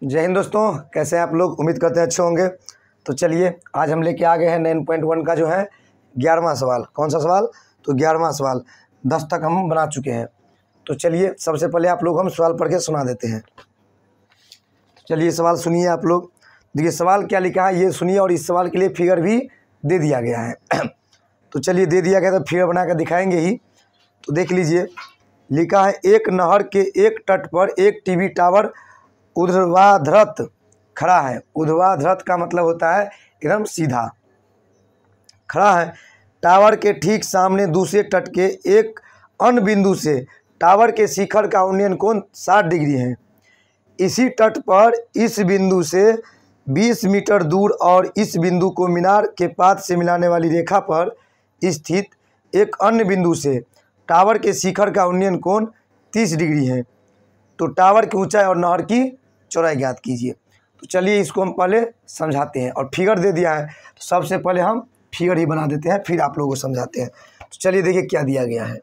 जय हिंद दोस्तों, कैसे हैं आप लोग। उम्मीद करते हैं अच्छे होंगे। तो चलिए आज हम लेके आ गए हैं 9.1 का जो है 11वां सवाल। कौन सा सवाल? तो 11वां सवाल। 10 तक हम बना चुके हैं। तो चलिए सबसे पहले आप लोग हम सवाल पढ़ के सुना देते हैं। चलिए सवाल सुनिए आप लोग। देखिए सवाल क्या लिखा है ये सुनिए, और इस सवाल के लिए फिगर भी दे दिया गया है। तो चलिए दे दिया गया तो फिगर बना कर दिखाएंगे ही। तो देख लीजिए, लिखा है एक नहर के एक तट पर एक टीवी टावर ऊर्ध्वाधर खड़ा है। ऊर्ध्वाधर का मतलब होता है एकदम सीधा खड़ा है। टावर के ठीक सामने दूसरे तट के एक अन्य बिंदु से टावर के शिखर का उन्नयन कोण 60 डिग्री है। इसी तट पर इस बिंदु से 20 मीटर दूर और इस बिंदु को मीनार के पात से मिलाने वाली रेखा पर स्थित एक अन्य बिंदु से टावर के शिखर का उन्नयन कोण 30 डिग्री है। तो टावर की ऊंचाई और नहर की चौड़ाई ज्ञात कीजिए। तो चलिए इसको हम पहले समझाते हैं, और फिगर दे दिया है तो सबसे पहले हम फिगर ही बना देते हैं, फिर आप लोगों को समझाते हैं। तो चलिए देखिए क्या दिया गया है।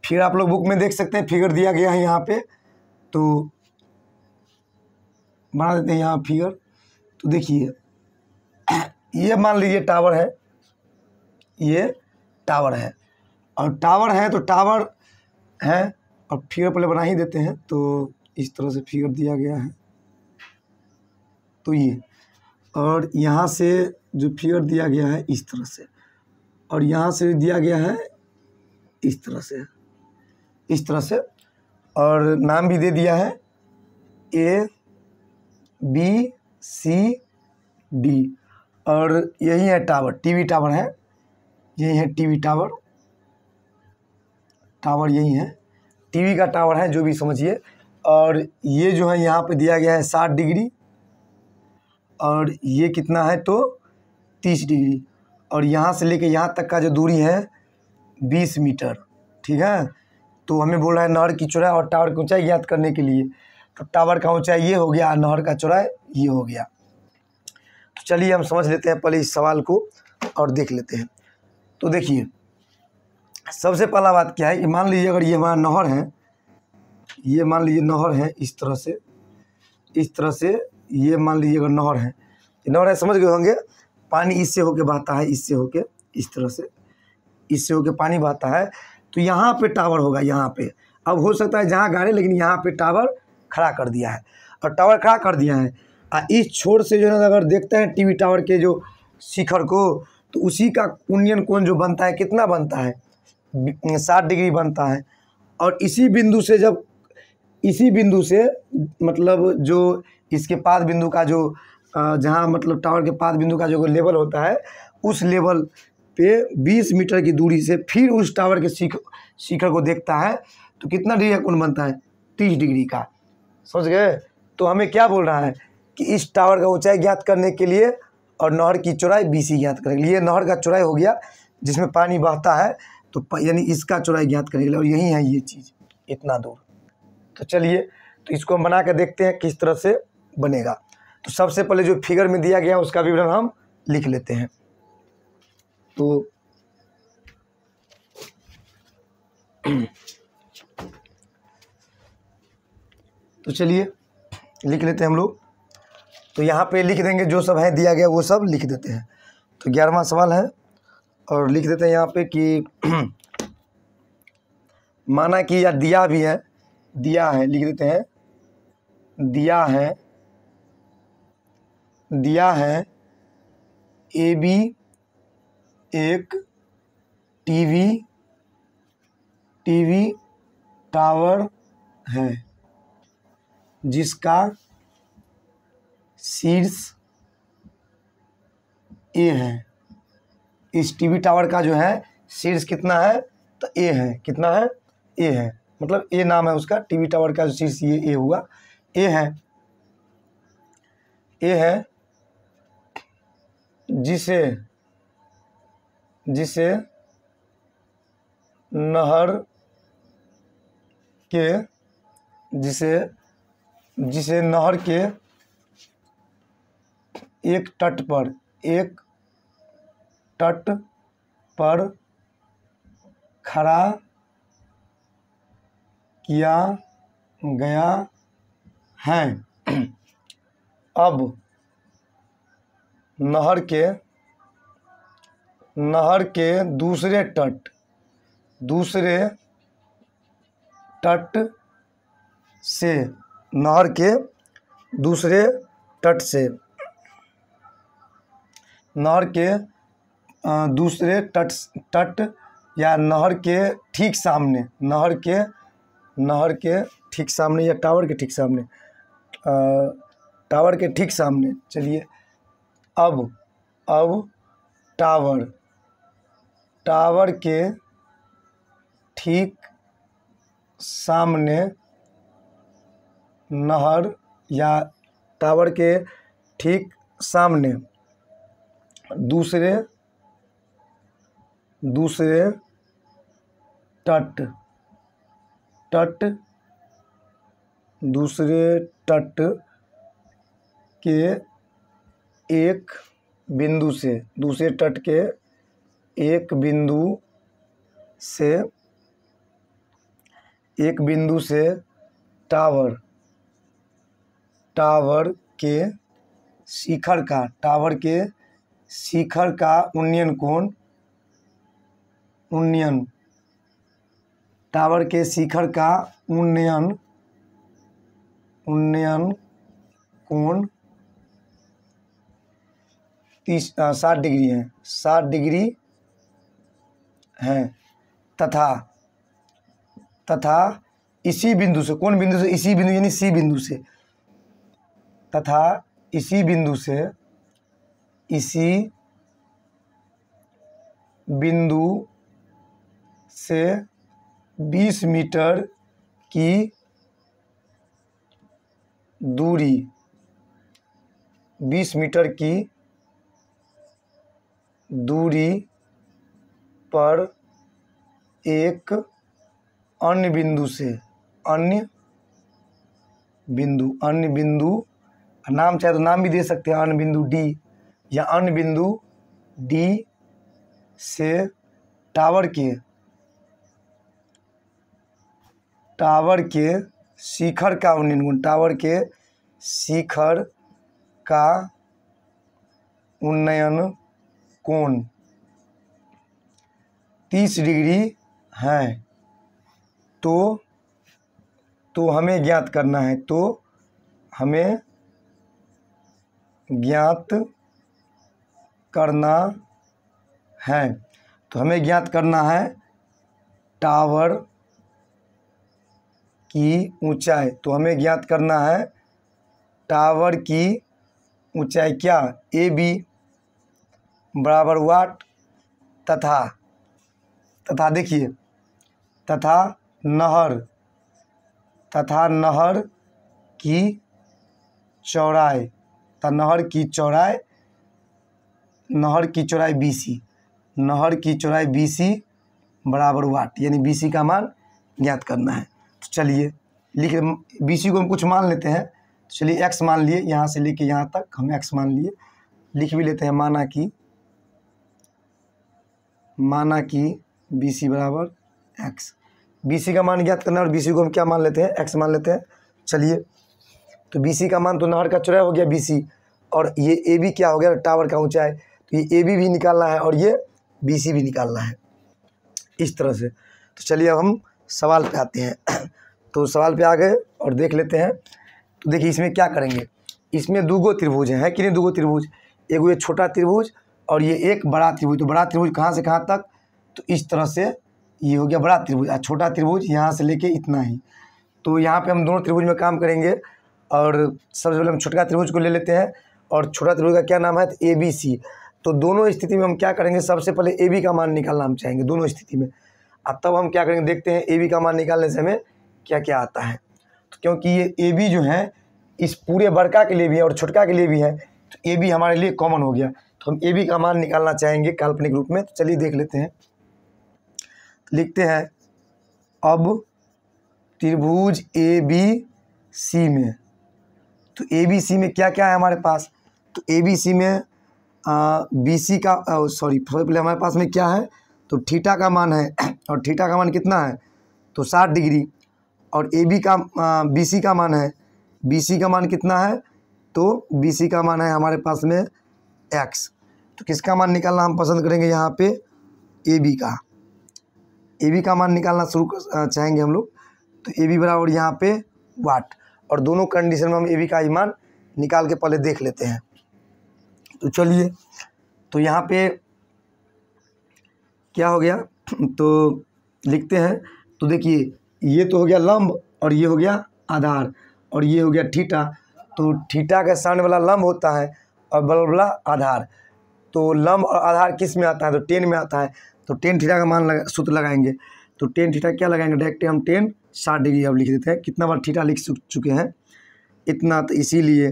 फिर आप लोग बुक में देख सकते हैं, फिगर दिया गया है यहाँ पे। तो बना देते हैं यहाँ फिगर। तो देखिए ये मान लीजिए टावर है, ये टावर है, और टावर है तो टावर है, और फिगर पहले बना ही देते हैं। तो इस तरह से फिगर दिया गया है। तो ये, और यहाँ से जो फिगर दिया गया है इस तरह से, और यहाँ से दिया गया है इस तरह से, इस तरह से, और नाम भी दे दिया है A B C D। और यही है टावर, टीवी टावर है, यही है टीवी टावर। टावर यही है, टीवी का टावर है, जो भी समझिए। और ये जो है यहाँ पे दिया गया है 60 डिग्री, और ये कितना है तो 30 डिग्री, और यहाँ से लेके यहाँ तक का जो दूरी है 20 मीटर। ठीक है। तो हमें बोल रहा है नहर की चौड़ाई और टावर की ऊंचाई ज्ञात करने के लिए। तो टावर का ऊंचाई ये हो गया, नहर का चौड़ाई ये हो गया। तो चलिए हम समझ लेते हैं पहले इस सवाल को और देख लेते हैं। तो देखिए सबसे पहला बात क्या है कि मान लीजिए अगर ये हमारा नहर है, ये मान लीजिए नहर है इस तरह से, इस तरह से, ये मान लीजिए अगर नहर है, नहर है, समझ गए होंगे। पानी इससे होके बहता है, इससे होके, इस तरह से, इससे होके पानी बहता है। तो यहाँ पे टावर होगा, यहाँ पे। अब हो सकता है जहाँ गाड़े, लेकिन यहाँ पे टावर खड़ा कर दिया है, और टावर खड़ा कर दिया है। इस छोर से जो है अगर देखते हैं टीवी टावर के जो शिखर को, तो उसी का उन्नयन कोण जो बनता है कितना बनता है 60 डिग्री बनता है। और इसी बिंदु से जब, इसी बिंदु से मतलब जो इसके पाद बिंदु का जो जहाँ मतलब टावर के पाद बिंदु का जो लेवल होता है, उस लेवल पे 20 मीटर की दूरी से फिर उस टावर के शिखर को देखता है, तो कितना डिग्री का कोण बनता है 30 डिग्री का। समझ गए। तो हमें क्या बोल रहा है कि इस टावर का ऊंचाई ज्ञात करने के लिए और नहर की चौड़ाई BC ज्ञात करने के लिए, नहर का चौड़ाई हो गया जिसमें पानी बहता है, तो यानी इसका चौड़ाई ज्ञात करने के लिए, और यही है ये चीज़ इतना दूर। तो चलिए तो इसको हम बना कर देखते हैं किस तरह से बनेगा। तो सबसे पहले जो फिगर में दिया गया उसका विवरण हम लिख लेते हैं। तो चलिए लिख लेते हैं हम लोग। तो यहाँ पे लिख देंगे जो सब है दिया गया वो सब लिख देते हैं। तो 11वां सवाल है, और लिख देते हैं यहाँ पे कि माना कि या दिया भी है, दिया है, लिख देते हैं दिया है, दिया है AB एक टीवी टावर है जिसका शीर्ष A है। इस टीवी टावर का जो है शीर्ष कितना है तो A है। कितना है? A है, मतलब A नाम है उसका। टीवी टावर का शीर्ष ये A हुआ, A है, A है, जिसे नहर के, जिसे नहर के एक तट पर खड़ा किया गया है। अब नहर के दूसरे तट से नहर के दूसरे तट से नहर के दूसरे तट या नहर के ठीक सामने ठीक सामने या टावर के ठीक सामने चलिए अब टावर के ठीक सामने नहर या टावर के ठीक सामने दूसरे तट के एक बिंदु से दूसरे तट के एक बिंदु से टावर के शिखर का उन्नयन टावर के शिखर का उन्नयन कोण 60 डिग्री है 60 डिग्री है तथा इसी बिंदु से कौन बिंदु से इसी बिंदु यानी सी बिंदु से तथा इसी बिंदु से 20 मीटर की दूरी 20 मीटर की दूरी पर एक अन्य बिंदु नाम चाहे तो नाम भी दे सकते हैं अन्य बिंदु डी या अन्य बिंदु डी से टावर के शिखर का उन्नयन टावर के शिखर का उन्नयन कोण 30 डिग्री है तो हमें ज्ञात करना है टावर की ऊंचाई टावर की ऊंचाई क्या AB बराबर वाट तथा देखिए तथा नहर की चौड़ाई BC बराबर वाट यानी BC का मान ज्ञात करना है। तो चलिए लिख BC को हम कुछ मान लेते हैं। चलिए x मान लिए, यहाँ से लेके यहाँ तक हम x मान लिए, लिख भी लेते हैं माना कि BC बराबर x। BC का मान ज्ञात करना है और BC को हम क्या मान लेते हैं x मान लेते हैं। चलिए तो BC का मान तो नहर का चौड़ाई हो गया BC और ये AB क्या हो गया टावर का ऊंचाई, तो ये AB भी निकालना है और ये BC भी निकालना है इस तरह से। तो चलिए अब हम सवाल पे आते हैं। तो सवाल पे आ गए और देख लेते हैं। तो देखिए इसमें क्या करेंगे, इसमें दूगो त्रिभुज है कि नहीं, दूगो त्रिभुज, एक ये छोटा त्रिभुज और ये एक बड़ा त्रिभुज। तो बड़ा त्रिभुज कहाँ से कहाँ तक, तो इस तरह से ये हो गया बड़ा त्रिभुज और छोटा त्रिभुज यहाँ से लेके इतना ही। तो यहाँ पे हम दोनों त्रिभुज में काम करेंगे और सबसे पहले हम छोटा त्रिभुज को ले लेते हैं और छोटा त्रिभुज का क्या नाम है, तो ABC। तो दोनों स्थिति में हम क्या करेंगे, सबसे पहले AB का मान निकालना हम चाहेंगे दोनों स्थिति में। अब तब हम क्या करेंगे, देखते हैं AB का मान निकालने से हमें क्या क्या आता है। तो क्योंकि ये AB जो है इस पूरे बड़का के लिए भी है और छोटका के लिए भी है, तो AB हमारे लिए कॉमन हो गया। तो हम AB का मान निकालना चाहेंगे काल्पनिक रूप में। तो चलिए देख लेते हैं। लिखते हैं अब त्रिभुज ABC में, तो ABC में क्या क्या है हमारे पास, तो ABC में BC का पहले हमारे पास में क्या है, तो थीटा का मान है और थीटा का मान कितना है, तो 60 डिग्री। और AB का BC का मान है, BC का मान कितना है, तो बी सी का मान है हमारे पास में एक्स। तो किसका मान निकालना हम पसंद करेंगे यहाँ पे, ए बी का। ए बी का मान निकालना चाहेंगे हम लोग। तो ए बी बराबर यहाँ पे वाट, और दोनों कंडीशन में हम ए बी का ही मान निकाल के पहले देख लेते हैं। तो चलिए, तो यहाँ पे क्या हो गया, तो लिखते हैं। तो देखिए, ये तो हो गया लंब और ये हो गया आधार और ये हो गया थीटा। तो थीटा का सामने वाला लंब होता है और बगल वाला आधार। तो लंब और आधार किस में आता है, तो टेन में आता है। तो टेन थीटा का मान सूत्र लगाएंगे। तो टेन थीटा क्या लगाएंगे, डायरेक्ट हम टेन 60 डिग्री अब लिख देते हैं। कितना बार थीटा लिख चुके हैं, इतना। तो इसीलिए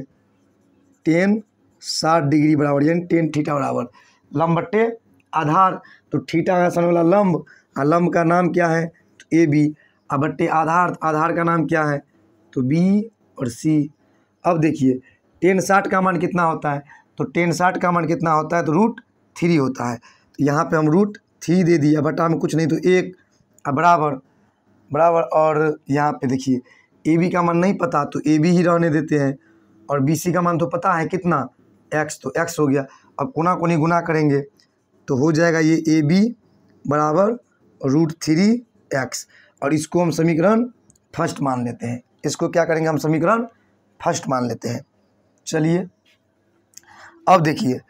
टेन 60 डिग्री बराबर, यानी टेन थीटा बराबर लंब बट्टे आधार। तो थीटा का सामने वाला लंब, और लंब का नाम क्या है, तो ए बी, और बट्टे आधार, आधार का नाम क्या है, तो बी और सी। अब देखिए, टेन 60 का मान कितना होता है, तो टेन 60 का मान कितना होता है, तो √3 होता है। तो यहाँ पे हम √3 दे दिया, बटा में कुछ नहीं तो 1, बराबर बराबर। और यहाँ पे देखिए, ए बी का मान नहीं पता तो ए बी ही रहने देते हैं, और बी सी का मान तो पता है कितना, एक्स, तो एक्स हो गया। अब कोना कोनी गुना करेंगे तो हो जाएगा ये ए बी बराबर √3x, और इसको हम समीकरण फर्स्ट मान लेते हैं। इसको क्या करेंगे, हम समीकरण फर्स्ट मान लेते हैं। चलिए, अब देखिए,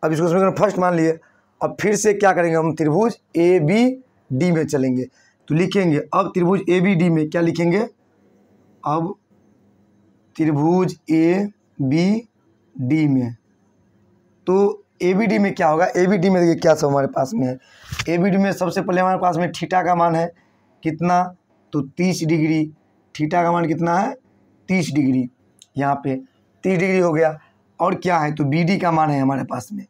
अब इसको समीकरण फर्स्ट मान लिए। अब फिर से क्या करेंगे, हम त्रिभुज ए बी डी में चलेंगे। तो लिखेंगे अब त्रिभुज ए बी डी में क्या लिखेंगे, अब त्रिभुज ए बी डी में। तो ए बी डी में क्या होगा, ए बी डी में देखिए क्या सब हमारे पास में है। ए बी डी में सबसे पहले हमारे पास में थीटा का मान है कितना, तो 30 डिग्री। थीटा का मान कितना है, 30 डिग्री। यहाँ पे 30 डिग्री हो गया। और क्या है, तो बी डी का मान है हमारे पास में।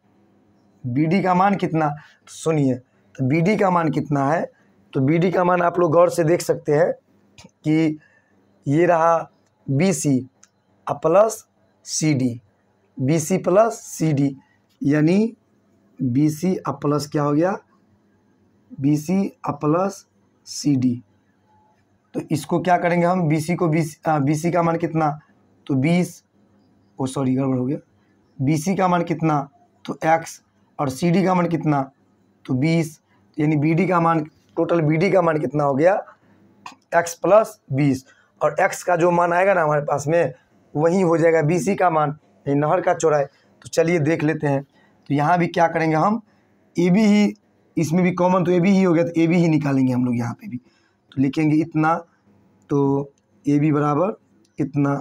बी डी का मान कितना, तो सुनिए, तो बी डी का मान कितना है, तो बी डी का मान आप लोग गौर से देख सकते हैं कि ये रहा B C plus C D, B C plus C D, यानी बी सी प्लस क्या हो गया, B C plus C D. तो इसको क्या करेंगे हम, बी सी को बी सी का मान कितना, तो 20, ओ सॉरी गड़बड़ हो गया, बी सी का मान कितना, तो x, और सी डी का मान कितना, तो 20, यानी बी डी का मान, टोटल बी डी का मान कितना हो गया, x प्लस 20। और x का जो मान आएगा ना हमारे पास में, वही हो जाएगा बी सी का मान, ये नहर का चौड़ाई। तो चलिए देख लेते हैं। तो यहाँ भी क्या करेंगे हम, ए बी ही, इसमें भी कॉमन तो ए बी ही हो गया, तो ए बी ही निकालेंगे हम लोग यहाँ पे भी। तो लिखेंगे इतना, तो ए बी बराबर इतना,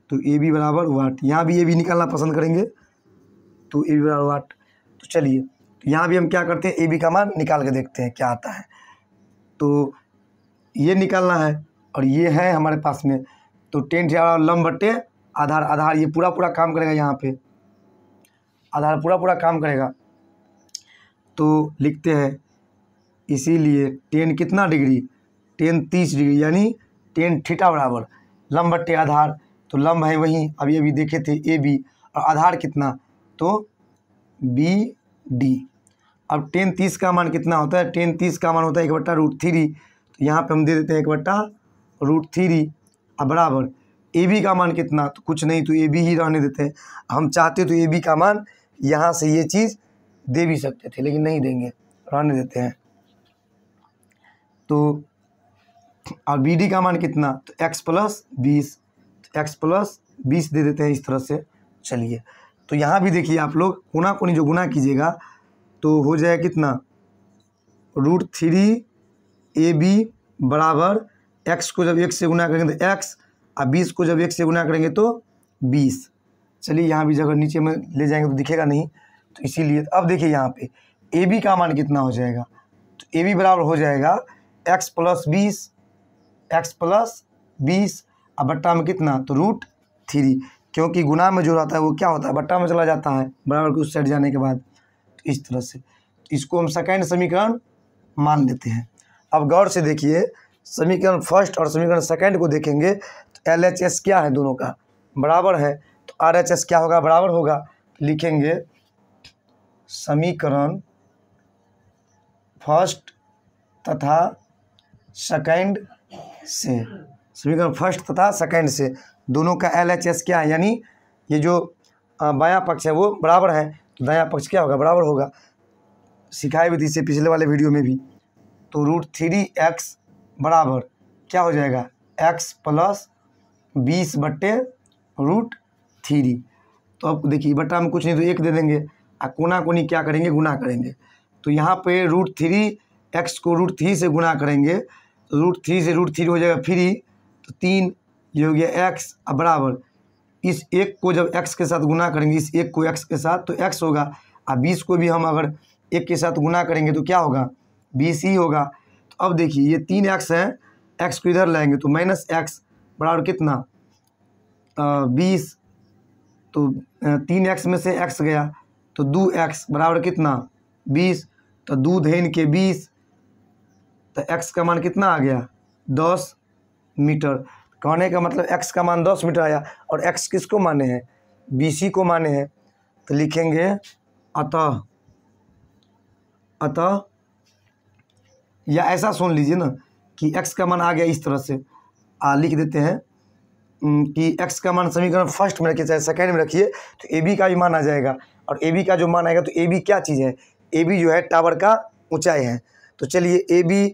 तो ए बी बराबर वाट। यहाँ भी ए बी निकालना पसंद करेंगे, तो ए बी बराबर वाट। तो चलिए, तो यहाँ भी हम क्या करते हैं, ए बी का मान निकाल के देखते हैं क्या आता है। तो ये निकालना है, और ये है हमारे पास में। तो टेन थीटा लंब बट्टे आधार, आधार ये पूरा पूरा काम करेगा, यहाँ पे आधार पूरा पूरा काम करेगा। तो लिखते हैं, इसीलिए टेन कितना डिग्री, टेन 30 डिग्री, यानी टेन थीटा बराबर लंब बट्टे आधार। तो लंब है वही अभी देखे थे ए बी, और आधार कितना, तो बी डी। अब टेन 30 का मान कितना होता है, टेन 30 का मान होता है 1/√3। तो यहाँ पे हम दे देते हैं 1/√3, अब बराबर ए बी का मान कितना, तो कुछ नहीं, तो ए बी ही रहने देते हैं। हम चाहते तो ए बी का मान यहाँ से ये चीज़ दे भी सकते थे, लेकिन नहीं देंगे, रहने देते हैं। तो और बी डी का मान कितना, तो x प्लस 20, एक्स प्लस 20 दे देते हैं इस तरह से। चलिए, तो यहाँ भी देखिए आप लोग कोना कोनी जो गुना कीजिएगा तो हो जाएगा कितना, √3 ए बी बराबर x को जब 1 से गुना करेंगे तो x, और 20 को जब 1 से गुना करेंगे तो 20। चलिए, यहाँ भी जगह नीचे में ले जाएंगे तो दिखेगा नहीं, तो इसीलिए अब देखिए यहाँ पे ए बी का मान कितना हो जाएगा, तो ए बी बराबर हो जाएगा x प्लस 20, अब बट्टा में कितना, तो √3, क्योंकि गुना में जो रहता है वो क्या होता है, बट्टा में चला जाता है बराबर के उस साइड जाने के बाद। तो इस तरह से इसको हम सेकेंड समीकरण मान लेते हैं। अब गौर से देखिए, समीकरण फर्स्ट और समीकरण सेकेंड को देखेंगे तो LHS क्या है, दोनों का बराबर है, तो RHS क्या होगा, बराबर होगा। लिखेंगे समीकरण फर्स्ट तथा सेकेंड से, समीकरण फर्स्ट तथा सेकंड से दोनों का LHS क्या है, यानी ये जो बायां पक्ष है वो बराबर है, तो दायां पक्ष क्या होगा, बराबर होगा। सिखाए भी थी इसे पिछले वाले वीडियो में भी। तो √3x बराबर क्या हो जाएगा, x + 20/√3। तो अब देखिए बट्टा में कुछ नहीं तो 1 दे देंगे, कोना कोनी क्या करेंगे, गुना करेंगे। तो यहाँ पे √3x को √3 से गुना करेंगे, तो √3 से √3 हो जाएगा फ्री, तो 3 ये हो गया x बराबर इस 1 को जब x के साथ गुना करेंगे, इस 1 को x के साथ तो x होगा, और 20 को भी हम अगर 1 के साथ गुना करेंगे तो क्या होगा, 20 ही होगा। तो अब देखिए ये 3x है, x को इधर लाएंगे तो -x बराबर कितना 20, तो 3x में से x गया तो 2x बराबर कितना 20, तो 2 धेन के 20, तो x का मान कितना आ गया 10 मीटर। कहने का मतलब x का मान 10 मीटर आया, और x किसको माने हैं, BC को माने हैं। तो लिखेंगे अतः या ऐसा सुन लीजिए ना कि x का मान आ गया इस तरह से लिख देते हैं कि x का मान समीकरण फर्स्ट में रखिए चाहे सेकंड में रखिए, तो AB का भी मान आ जाएगा। और AB का जो मान आएगा तो AB क्या चीज़ है, AB जो है टावर का ऊंचाई है। तो चलिए AB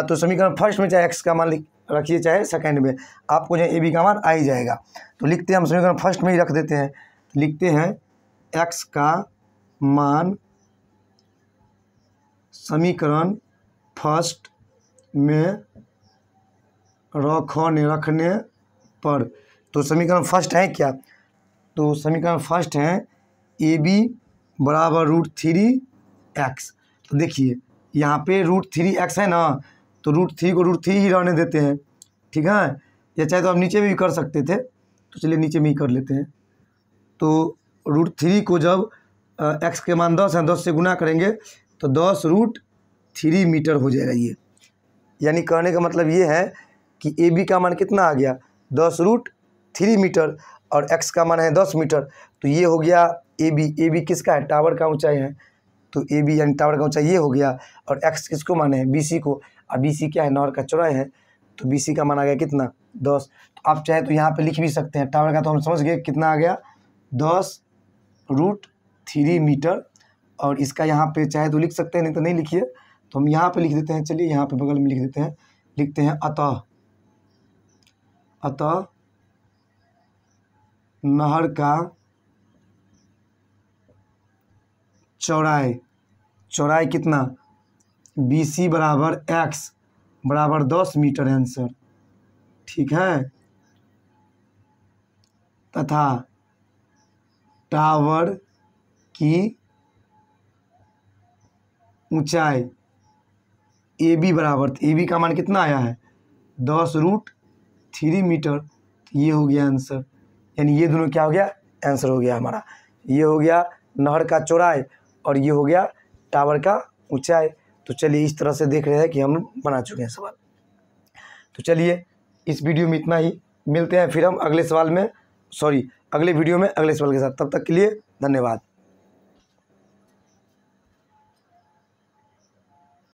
तो समीकरण फर्स्ट में चाहे x का मान रखिए चाहे सेकंड में, आपको जो AB का मान आ ही जाएगा। तो लिखते हैं हम समीकरण फर्स्ट में ही रख देते हैं, लिखते हैं x का मान समीकरण फर्स्ट में रखने पर, तो समीकरण फर्स्ट है क्या, तो समीकरण फर्स्ट है AB बराबर √3x। तो देखिए यहाँ पे √3x है ना, तो √3 को √3 ही रहने देते हैं, ठीक है। या चाहे तो आप नीचे भी कर सकते थे, तो चलिए नीचे में ही कर लेते हैं। तो √3 को जब x के मान 10 है, 10 से गुना करेंगे तो 10√3 मीटर हो जाएगा ये। यानी कहने का मतलब ये है कि AB का मान कितना आ गया 10√3 मीटर, और x का मान है 10 मीटर। तो ये हो गया AB किसका है, टावर का ऊंचाई है, तो AB यानी टावर का ऊंचाई ये हो गया। और x किसको माने हैं, BC को, और BC क्या है, नहर का चौड़ाई है, तो BC का मान आ गया कितना 10। तो आप चाहे तो यहाँ पे लिख भी सकते हैं, टावर का तो हम समझ गए कितना आ गया 10√3 मीटर, और इसका यहाँ पे चाहे तो लिख सकते हैं, नहीं तो नहीं लिखिए, तो हम यहाँ पे लिख देते हैं। चलिए यहाँ पे बगल में लिख देते हैं, लिखते हैं अतः नहर का चौड़ाई कितना BC बराबर x बराबर 10 मीटर है आंसर, ठीक है। तथा टावर की ऊंचाई AB बराबर, AB का मान कितना आया है 10√3 मीटर, ये हो गया आंसर। यानी ये दोनों क्या हो गया, आंसर हो गया हमारा। ये हो गया नहर का चौड़ाई और ये हो गया टावर का ऊंचाई। तो चलिए इस तरह से देख रहे हैं कि हम बना चुके हैं सवाल। तो चलिए इस वीडियो में इतना ही, मिलते हैं फिर हम अगले वीडियो में अगले सवाल के साथ। तब तक के लिए धन्यवाद।